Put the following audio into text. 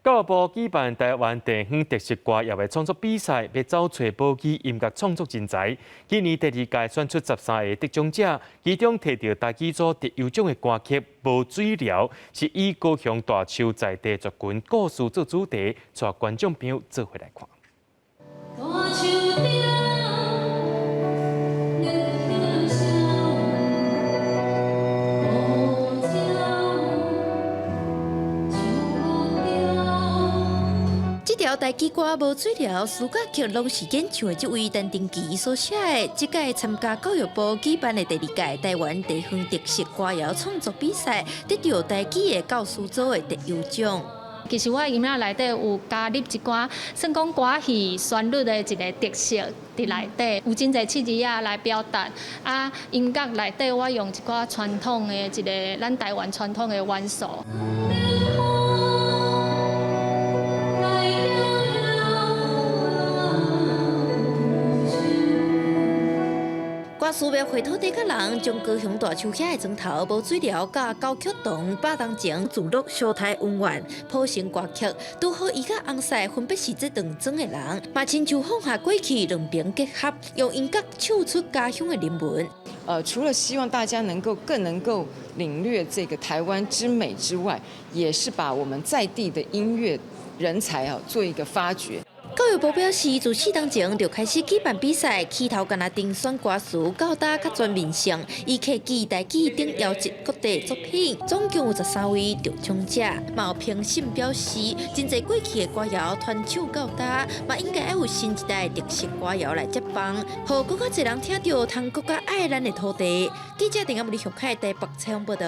教育部举办台湾地方特色歌谣的创作比赛，要找找宝鸡音乐创作人才。今年第二届选出13个得奖者，其中摕到大基组特优奖的歌曲《无水疗》，是以高雄大树在地族群故事做主题，带观众朋友做回来看。这条台语歌《无水疗》主歌曲拢是演唱的这位陈定琪所写的。这届参加教育部举办的第二届台湾地方特色歌谣创作比赛，得到台语的教师组的特优奖。其实我的音乐内底有加入一寡算讲歌戏旋律的一个特色伫内底，有真侪刺字啊来表达。啊，音乐内底我用一寡传统的一个咱台湾传统的元素。歌词要回土地甲人，将高雄大树遐的砖头无水疗甲高曲动8当前自录小台温婉谱成歌曲，拄好伊甲红赛分别是这两种的人，嘛亲像放下过去两边结合，用音乐唱出家乡的人文。除了希望大家更能够领略这个台湾之美之外，也是把我们在地的音乐人才做一个发掘。教育部表示，自4当前就开始举办比赛，起头敢若定选歌词、教导甲全面性，以客记台语等邀集各地作品，总共有13位得奖者。嘛有评审表示，真侪过去的歌谣传唱到大，嘛应该要有新一代特色歌谣来接棒，互更加侪人听到，通更加爱咱的土地。记者陈亚木李小凯台北采访报道。